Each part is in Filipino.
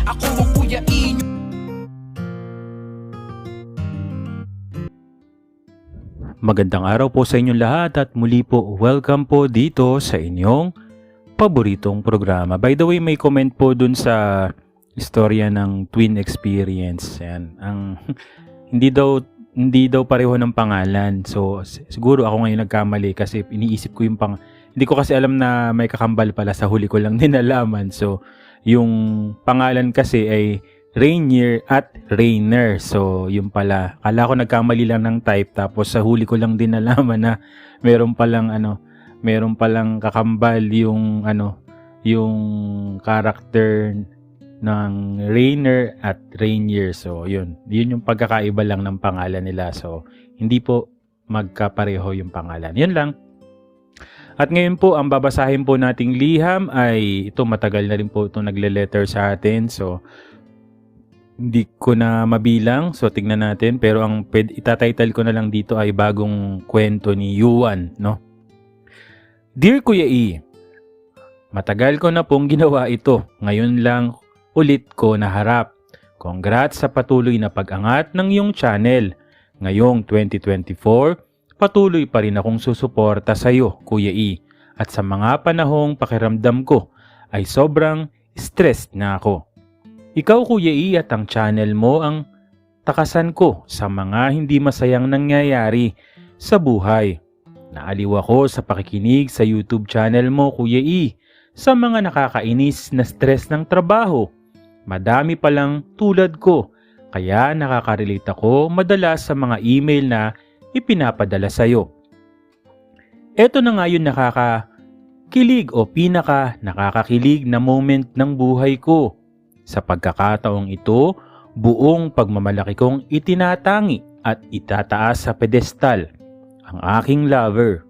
Ako ang Kuya E. Magandang araw po sa inyong lahat at muli po welcome po dito sa inyong paboritong programa. By the way, may comment po dun sa istorya ng twin experience. Yan. Hindi daw pareho ng pangalan. So siguro ako ngayon nagkamali kasi iniisip ko yung hindi ko kasi alam na may kakambal pala, sa huli ko lang din nalaman. So yung pangalan kasi ay Rainier at Rainer. So yung pala, akala ko nagkamali lang ng type, tapos sa huli ko lang din nalaman na meron palang kakambal yung yung character ng Rainer at Rainier. So yun yung pagkakaiba lang ng pangalan nila. So hindi po magkapareho yung pangalan. Yun lang. At ngayon po, ang babasahin po nating liham ay ito, matagal na rin po ito nagle-letter sa atin. So hindi ko na mabilang. So tignan natin, pero ang itatitle ko na lang dito ay bagong kwento ni Yuan, no? Dear Kuya E, matagal ko na pong ginawa ito. Ngayon lang ulit ko naharap. Congrats sa patuloy na pag-angat ng iyong channel. Ngayong 2024, patuloy pa rin akong susuporta sa iyo, Kuya E. At sa mga panahong pakiramdam ko ay sobrang stressed na ako. Ikaw, Kuya E, at ang channel mo ang takasan ko sa mga hindi masayang nangyayari sa buhay. Naaliw ako sa pakikinig sa YouTube channel mo, Kuya E, sa mga nakakainis na stress ng trabaho. Madami palang tulad ko, kaya nakaka-relate ako madalas sa mga email na ipinapadala sa iyo. Ito na nga yung nakakakilig o nakakakilig na moment ng buhay ko. Sa pagkakataong ito, buong pagmamalaki kong itinatangi at itataas sa pedestal ang aking lover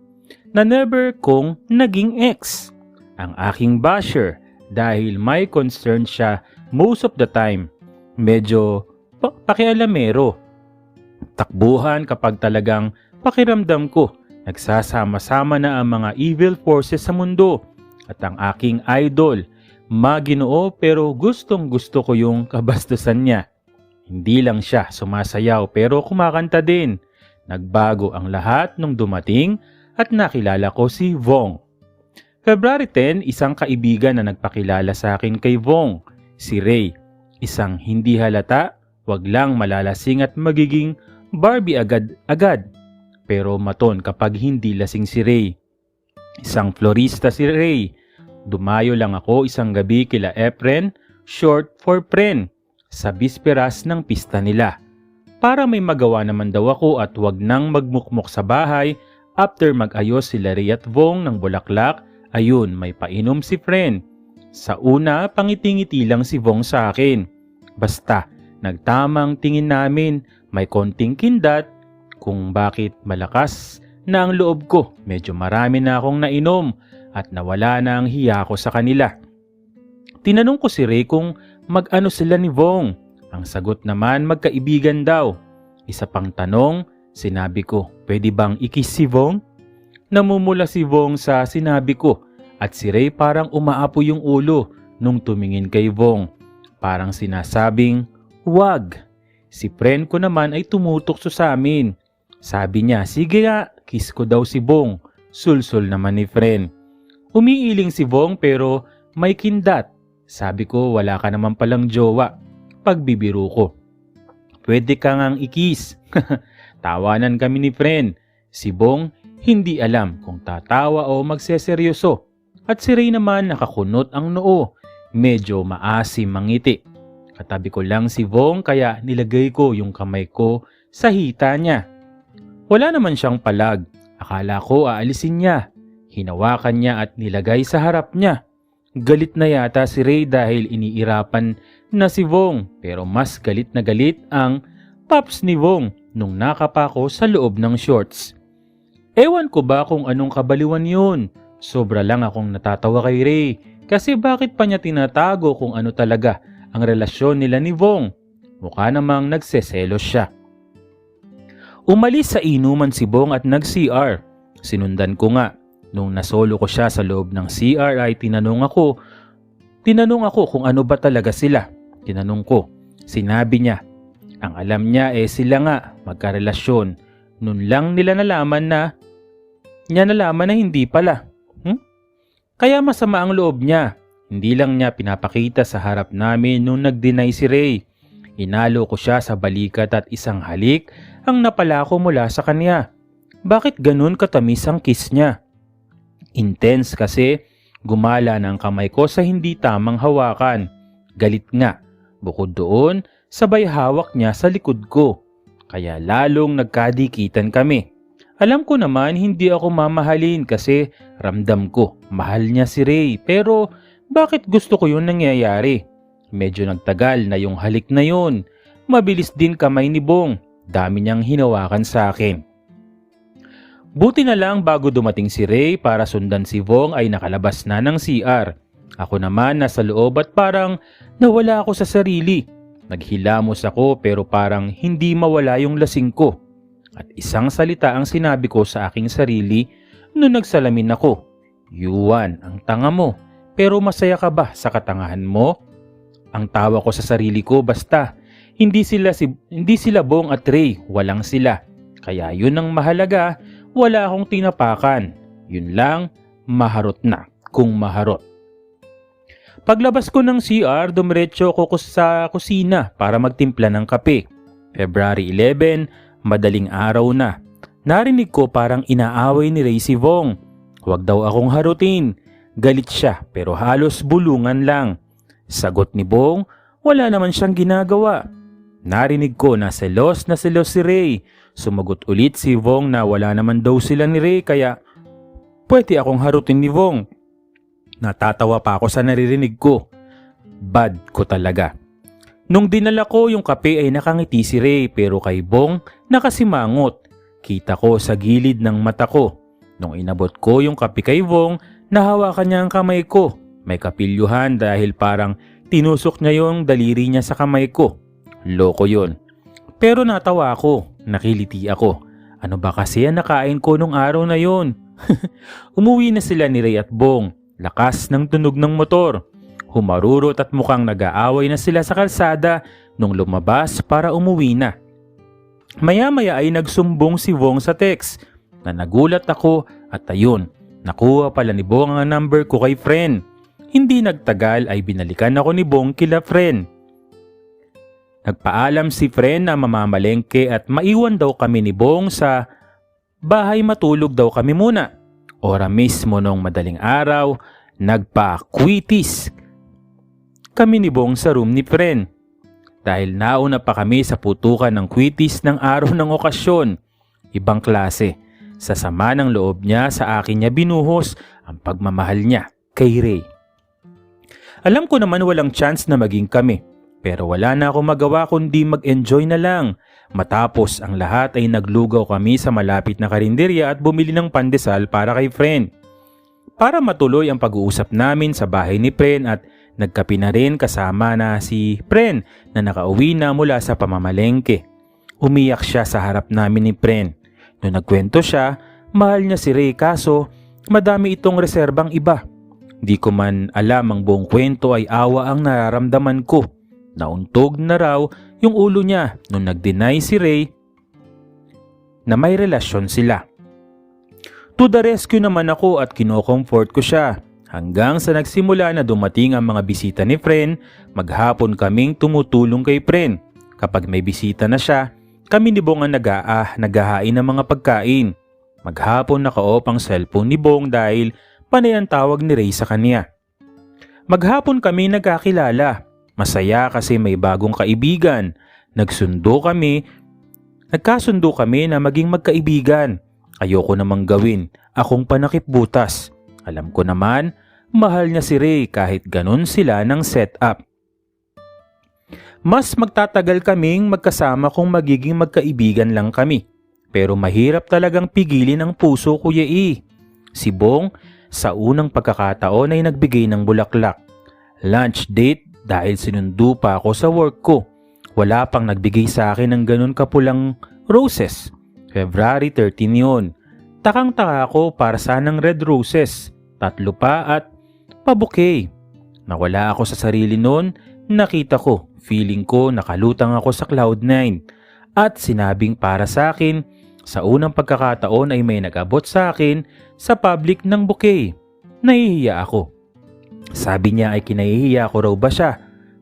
na never kong naging ex. Ang aking basher dahil may concern siya most of the time. Medyo pakialamero. Takbuhan kapag talagang pakiramdam ko nagsasama-sama na ang mga evil forces sa mundo. At ang aking idol, Maginoo, pero gustong gusto ko yung kabastusan niya. Hindi lang siya sumasayaw pero kumakanta din. Nagbago ang lahat nung dumating at nakilala ko si Vong. February 10, isang kaibigan na nagpakilala sa akin kay Vong, si Ray. Isang hindi halata, wag lang malalasing at magiging Barbie agad-agad. Pero maton kapag hindi lasing si Ray. Isang florista si Ray. Dumayo lang ako isang gabi kila Efren, short for Pren, sa bisperas ng pista nila. Para may magawa naman daw ako at wag nang magmukmok sa bahay. After mag-ayos sila Ray at Vong ng bulaklak, ayun, may painom si Fren. Sa una, pangiti-ngiti lang si Vong sa akin. Basta, nagtamang tingin namin, may konting kindat, kung bakit malakas na ang loob ko. Medyo marami na akong nainom at nawala na ang hiya ko sa kanila. Tinanong ko si Ray kung mag-ano sila ni Vong. Ang sagot naman, magkaibigan daw. Isa pang tanong, sinabi ko, pwede bang ikis si Vong? Namumula si Vong sa sinabi ko at si Ray parang umaapo yung ulo nung tumingin kay Vong. Parang sinasabing, wag. Si friend ko naman ay tumutokso sa amin. Sabi niya, sige nga, kiss ko daw si Vong. Sulsul naman ni friend. Umiiling si Vong pero may kindat. Sabi ko, wala ka naman palang jowa. Pagbibiro ko. Pwede ka ngang ikis. Tawanan kami ni friend. Si Vong hindi alam kung tatawa o magseseryoso. At si Ray naman nakakunot ang noo. Medyo maasim mangiti. Katabi ko lang si Vong kaya nilagay ko yung kamay ko sa hita niya. Wala naman siyang palag. Akala ko aalisin niya. Hinawakan niya at nilagay sa harap niya. Galit na yata si Ray dahil iniirapan na si Vong. Pero mas galit na galit ang paps ni Vong nung nakapa ko sa loob ng shorts. Ewan ko ba kung anong kabaliwan yun. Sobra lang akong natatawa kay Ray. Kasi bakit pa niya tinatago kung ano talaga ang relasyon nila ni Vong? Mukha namang nagseselos siya. Umalis sa inuman si Vong at nag-CR. Sinundan ko nga. Nung nasolo ko siya sa loob ng CR ay tinanong ako kung ano ba talaga sila. Tinanong ko. Sinabi niya. Ang alam niya sila nga magkarelasyon. Noon lang nila nalaman na hindi pala. Kaya masama ang loob niya. Hindi lang niya pinapakita sa harap namin nung nag-deny si Ray. Inalo ko siya sa balikat at isang halik ang napalako mula sa kanya. Bakit ganun katamis ang kiss niya? Intense kasi gumala ng kamay ko sa hindi tamang hawakan. Galit nga. Bukod doon, sabay hawak niya sa likod ko. Kaya lalong nagkadikitan kami. Alam ko naman hindi ako mamahalin kasi ramdam ko mahal niya si Ray, pero bakit gusto ko yun nangyayari? Medyo nagtagal na yung halik na yun. Mabilis din kamay ni Bong. Dami niyang hinawakan sa akin. Buti na lang bago dumating si Ray para sundan si Bong ay nakalabas na ng CR. Ako naman nasa loob at parang nawala ako sa sarili. Naghilamos ako pero parang hindi mawala yung lasing ko. At isang salita ang sinabi ko sa aking sarili nung nagsalamin ako. Yuan, ang tanga mo. Pero masaya ka ba sa katangahan mo? Ang tawa ko sa sarili ko basta hindi sila Bong at Ray, walang sila. Kaya yun ang mahalaga, wala akong tinapakan. Yun lang, maharot na kung maharot. Paglabas ko ng CR, dumiretso ko sa kusina para magtimpla ng kape. February 11, madaling araw na. Narinig ko parang inaaway ni Ray si Bong. Huwag daw akong harutin. Galit siya pero halos bulungan lang. Sagot ni Bong, wala naman siyang ginagawa. Narinig ko na selos si Ray. Sumagot ulit si Bong na wala naman daw sila ni Ray kaya pwede akong harutin ni Bong. Natatawa pa ako sa naririnig ko. Bad ko talaga. Nung dinala ko yung kape ay nakangiti si Ray pero kay Bong nakasimangot. Kita ko sa gilid ng mata ko. Nung inabot ko yung kape kay Bong, nahawakan niya ang kamay ko. May kapilyuhan dahil parang tinusok niya yung daliri niya sa kamay ko. Loko yun. Pero natawa ako, nakiliti ako. Ano ba kasi ang nakain ko nung araw na yun? Umuwi na sila ni Ray at Bong. Lakas ng tunog ng motor. Humarurot at mukhang nag-aaway na sila sa kalsada nung lumabas para umuwi na. Maya-maya ay nagsumbong si Bong sa text na nagulat ako at ayun, nakuha pala ni Bong ang number ko kay friend. Hindi nagtagal ay binalikan ako ni Bong kila friend. Nagpaalam si friend na mamamalengke at maiwan daw kami ni Bong sa bahay, matulog daw kami muna. Ora mismo nung madaling araw, nagpa-quitis kami ni Bong sa room ni friend. Dahil nauna pa kami sa putukan ng quitis ng araw ng okasyon. Ibang klase. Sa sama ng loob niya sa akin niya binuhos ang pagmamahal niya kay Ray. Alam ko naman walang chance na maging kami. Pero wala na akong magawa kundi mag-enjoy na lang. Matapos ang lahat ay naglugaw kami sa malapit na karinderya at bumili ng pandesal para kay friend. Para matuloy ang pag-uusap namin sa bahay ni friend at nagkape na rin kasama na si friend na nakauwi na mula sa pamamalengke. Umiyak siya sa harap namin ni friend. Noong nagkwento siya, mahal niya si Ray kaso madami itong reserbang iba. Di ko man alam ang buong kwento ay awa ang nararamdaman ko. Nauntog na raw yung ulo niya nung nag-deny si Ray na may relasyon sila. To the rescue naman ako at kino-comfort ko siya hanggang sa nagsimula na dumating ang mga bisita ni friend. Maghapon kaming tumutulong kay friend. Kapag may bisita na siya, kami ni Bong ang naghahain ng mga pagkain. Maghapon naka-off ang cellphone ni Bong dahil panay ang tawag ni Ray sa kanya. Maghapon kami nagkakilala. Masaya kasi may bagong kaibigan. Nagkasundo kami na maging magkaibigan. Ayoko namang gawin akong panakip butas. Alam ko naman, mahal niya si Ray kahit ganun sila ng setup. Mas magtatagal kaming magkasama kung magiging magkaibigan lang kami. Pero mahirap talagang pigilin ang puso, Kuya E. Si Bong, sa unang pagkakataon ay nagbigay ng bulaklak. Lunch date dahil sinundo pa ako sa work ko. Wala pang nagbigay sa akin ng ganun kapulang roses. February 13 yun. Takang-taka ako para sanang red roses. 3 pa at pabuke. Nawala ako sa sarili noon, nakita ko Feeling ko nakalutang ako sa Cloud9 at sinabing para sa akin, sa unang pagkakataon ay may nag-abot sa akin sa public ng bouquet. Nahihiya ako. Sabi niya ay kinahihiya ko raw ba siya?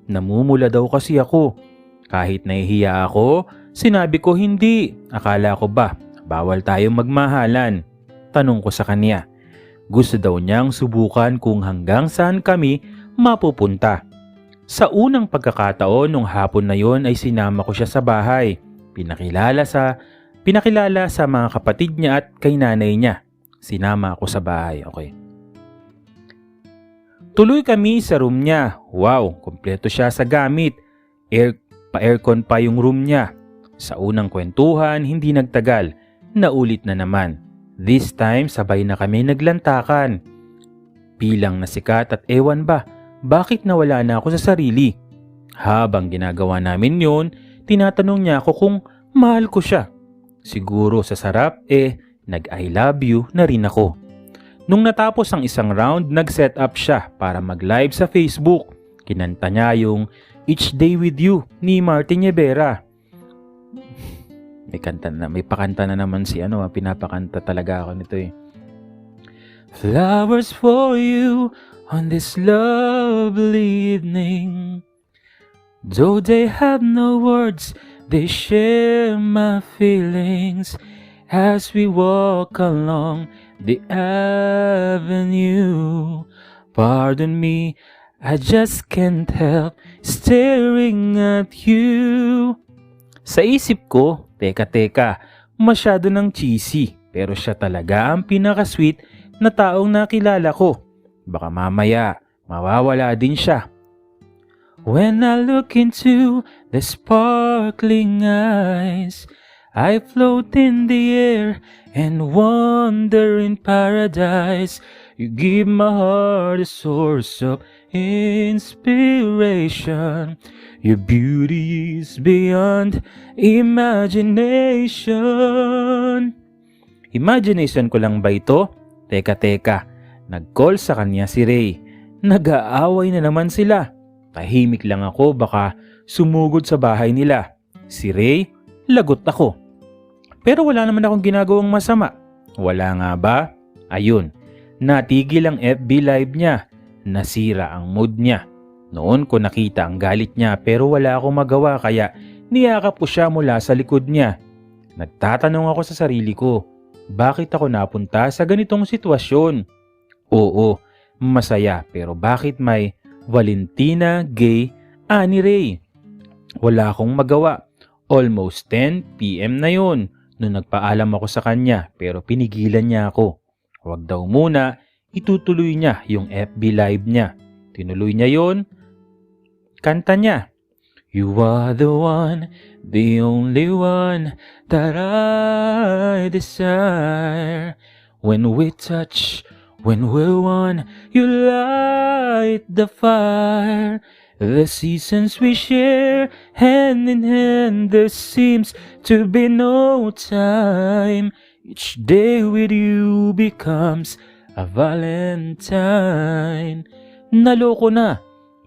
Namumula daw kasi ako. Kahit nahihiya ako, sinabi ko hindi. Akala ko ba, bawal tayong magmahalan? Tanong ko sa kanya. Gusto daw niyang subukan kung hanggang saan kami mapupunta. Sa unang pagkakataon nung hapon na yon ay sinama ko siya sa bahay. Pinakilala sa mga kapatid niya at kay nanay niya. Sinama ako sa bahay, okay. Tuloy kami sa room niya. Wow, kompleto siya sa gamit. Pa-aircon pa yung room niya. Sa unang kwentuhan, hindi nagtagal. Naulit na naman. This time, sabay na kami naglantakan. Bilang nasikat at ewan ba, bakit nawala na ako sa sarili? Habang ginagawa namin yun, tinatanong niya ako kung mahal ko siya. Siguro sa sarap, nag-I love you na rin ako. Nung natapos ang isang round, nag-set up siya para mag-live sa Facebook. Kinanta niya yung Each Day With You ni Martin Nievera. May pakanta na naman pinapakanta talaga ako nito eh. Flowers for you on this lovely evening. Though they have no words, they share my feelings as we walk along the avenue. Pardon me, I just can't help staring at you. Sa isip ko, teka, masyado ng cheesy, pero siya talaga ang pinaka-sweet na taong nakilala ko. Baka mamaya, mawawala din siya. When I look into the sparkling eyes, I float in the air and wander in paradise. You give my heart a source of inspiration. Your beauty is beyond imagination. Imagination ko lang ba ito? Teka. Nag-call sa kanya si Ray. Nag-aaway na naman sila. Tahimik lang ako, baka sumugod sa bahay nila. Si Ray, lagot ako. Pero wala naman akong ginagawang masama. Wala nga ba? Ayun, natigil ang FB live niya. Nasira ang mood niya. Noon ko nakita ang galit niya pero wala akong magawa kaya niyakap ko siya mula sa likod niya. Nagtatanong ako sa sarili ko, bakit ako napunta sa ganitong sitwasyon? Oo, masaya pero bakit may Valentina Gay ani Ray? Wala akong magawa. Almost 10 PM na yun nung nagpaalam ako sa kanya pero pinigilan niya ako. Huwag daw muna, itutuloy niya yung FB live niya. Tinuloy niya yon. Kanta niya. You are the one, the only one that I desire. When we touch, when we're one, you light the fire. The seasons we share, hand in hand, there seems to be no time. Each day with you becomes a Valentine. Naloko na.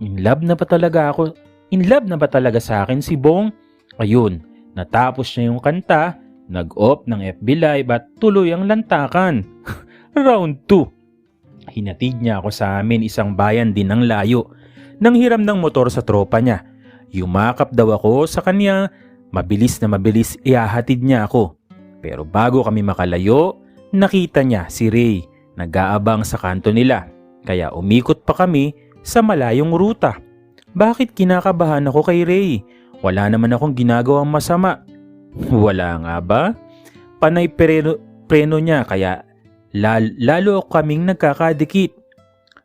In love na ba talaga sa akin si Bong? Ayun, natapos niya yung kanta, nag-off ng FB Live at tuloy ang lantakan. Round 2. Hinatid niya ako sa amin, isang bayan din ng layo. Nang hiram ng motor sa tropa niya. Yumakap daw ako sa kanya, mabilis ihahatid niya ako. Pero bago kami makalayo, nakita niya si Ray, nag-aabang sa kanto nila. Kaya umikot pa kami sa malayong ruta. Bakit kinakabahan ako kay Ray? Wala naman akong ginagawang masama. Wala nga ba? Panay preno niya kaya lalo kaming nagkakadikit.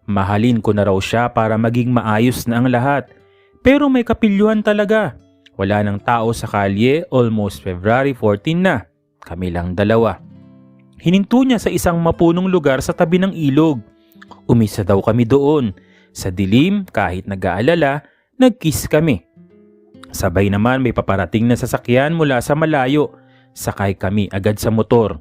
Mahalin ko na raw siya para maging maayos na ang lahat. Pero may kapilyuhan talaga. Wala nang tao sa kalye, almost February 14 na. Kami lang dalawa. Hininto niya sa isang mapunong lugar sa tabi ng ilog. Umisa daw kami doon. Sa dilim, kahit nag-aalala, nag-kiss kami. Sabay naman may paparating na sasakyan mula sa malayo. Sakay kami agad sa motor.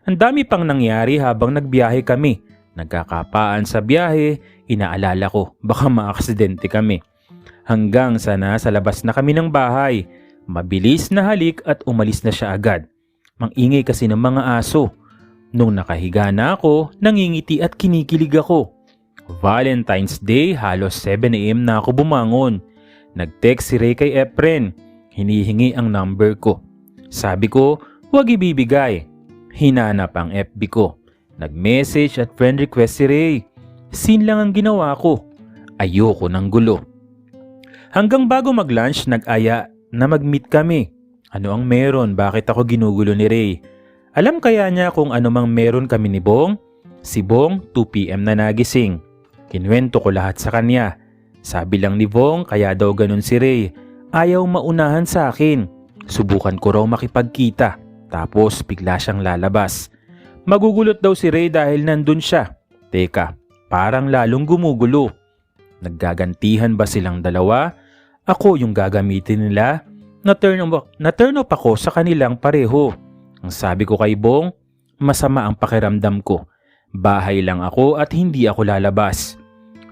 Ang dami pang nangyari habang nagbiyahe kami. Nagkakapaan sa biyahe, inaalala ko, baka maaksidente kami. Hanggang sa nasa labas na kami ng bahay. Mabilis na halik at umalis na siya agad. Mangingay kasi ng mga aso. Nung nakahiga na ako, nangingiti at kinikilig ako. Valentine's Day, halos 7 AM na ako bumangon. Nag-text si Ray kay Efren. Hinihingi ang number ko. Sabi ko, huwag ibibigay. Hinanap ang FB ko. Nag-message at friend request si Ray. Scene lang ang ginawa ko. Ayoko ng gulo. Hanggang bago mag-lunch, nag-aya na mag-meet kami. Ano ang meron? Bakit ako ginugulo ni Ray? Alam kaya niya kung ano mang meron kami ni Bong? Si Bong, 2 PM na nagising. Kinwento ko lahat sa kanya. Sabi lang ni Bong kaya daw ganun si Ray. Ayaw maunahan sa akin. Subukan ko raw makipagkita. Tapos bigla siyang lalabas. Magugulot daw si Ray dahil nandun siya. Teka, parang lalong gumugulo. Naggagantihan ba silang dalawa? Ako yung gagamitin nila? Na-turn off ako sa kanilang pareho. Ang sabi ko kay Bong, masama ang pakiramdam ko. Bahay lang ako at hindi ako lalabas.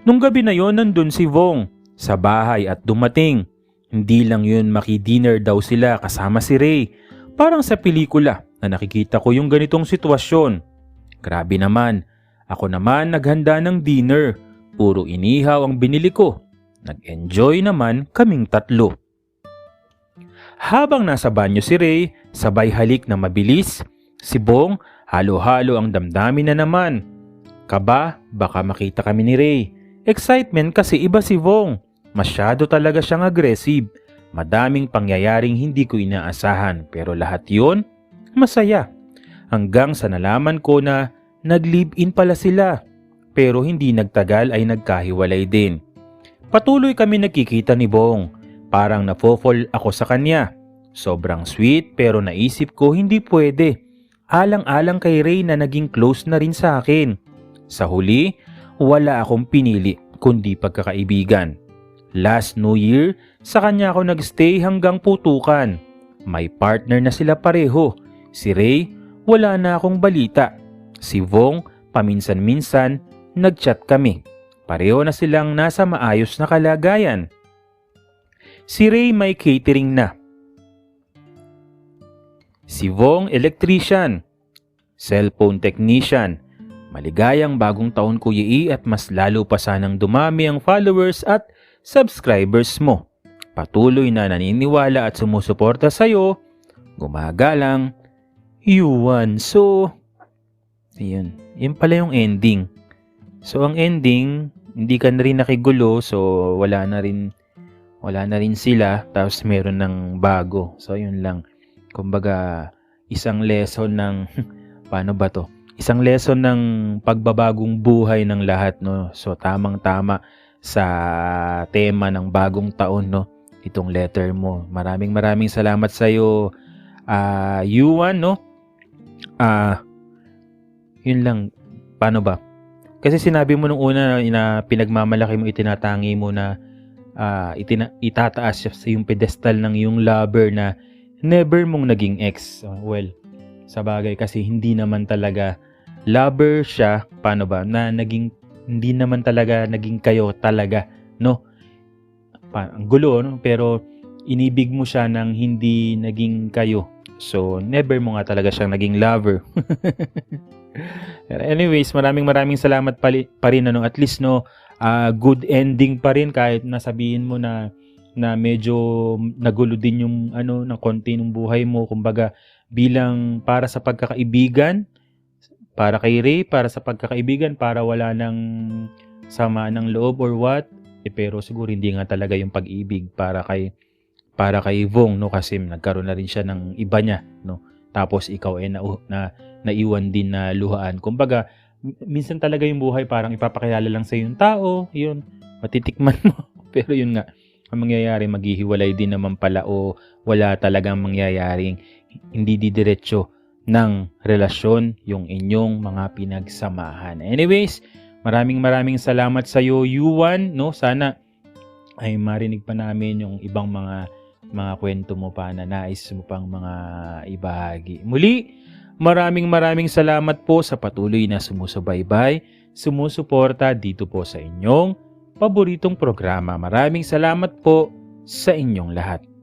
Nung gabi na yon nandun si Bong sa bahay at dumating. Hindi lang yun, maki-dinner daw sila kasama si Ray. Parang sa pelikula na nakikita ko yung ganitong sitwasyon. Grabe naman. Ako naman naghanda ng dinner. Puro inihaw ang binili ko. Nag-enjoy naman kaming tatlo. Habang nasa banyo si Ray, sabay halik na mabilis. Si Bong, halo-halo ang damdamin na naman. Kaba, baka makita kami ni Ray. Excitement kasi iba si Bong. Masyado talaga siyang aggressive. Madaming pangyayaring hindi ko inaasahan pero lahat yon masaya. Hanggang sa nalaman ko na nag-live-in pala sila. Pero hindi nagtagal ay nagkahiwalay din. Patuloy kami nakikita ni Bong. Parang nafo-fall ako sa kanya. Sobrang sweet pero naisip ko hindi pwede. Alang-alang kay Ray na naging close na rin sa akin. Sa huli, wala akong pinili kundi pagkakaibigan. Last New Year, sa kanya ako nagstay hanggang putukan. May partner na sila pareho. Si Ray, wala na akong balita. Si Bong, paminsan-minsan, nagchat kami. Pareho na silang nasa maayos na kalagayan. Si Ray may catering na. Si Bong, electrician. Cellphone technician. Maligayang bagong taon Kuya E at mas lalo pa sanang dumami ang followers at subscribers mo. Patuloy na naniniwala at sumusuporta sa'yo. Gumagalang. Yuan. So, ayun. Yun pala yung ending. So, ang ending, hindi ka na rin nakigulo. So, wala na rin sila. Tapos, meron ng bago. So, yun lang. Kumbaga, isang lesson ng, paano ba to? Isang lesson ng pagbabagong buhay ng lahat, no? So, tamang-tama sa tema ng bagong taon, no? Itong letter mo. Maraming salamat sa iyo, Yuan, no? Yun lang. Paano ba? Kasi sinabi mo nung una na pinagmamalaki mo, itinatangi mo na itataas siya sa yung pedestal ng yung lover na never mong naging ex. Well, sa bagay kasi hindi naman talaga lover siya, paano ba, na hindi naman talaga naging kayo talaga, no? Ang gulo, no? Pero inibig mo siya nang hindi naging kayo. So, never mo nga talaga siyang naging lover. Anyways, maraming salamat pa rin, ano, at least, no, good ending pa rin kahit nasabihin mo na medyo nagulo din yung ng konti ng buhay mo. Kumbaga, bilang para sa pagkakaibigan, para kay Ray, para sa pagkakaibigan, para wala nang sama ng loob or what, pero siguro hindi nga talaga yung pag-ibig para kay Bong, no, kasi nagkaroon na rin siya ng iba niya, no. Tapos ikaw ay naiwan din na luhaan. Kumbaga, minsan talaga yung buhay parang ipapakilala lang sa yung tao, yun, matitikman mo. Pero yun nga, ang mangyayari, maghihiwalay din naman pala o wala talagang mangyayaring hindi didiretso ng relasyon yung inyong mga pinagsamahan. Anyways, maraming salamat sa iyo, Yuan, no? Sana ay marinig pa namin yung ibang mga kwento mo pa na nais mo pang mga ibahagi. Muli, maraming salamat po sa patuloy na sumusubaybay, sumusuporta dito po sa inyong paboritong programa. Maraming salamat po sa inyong lahat.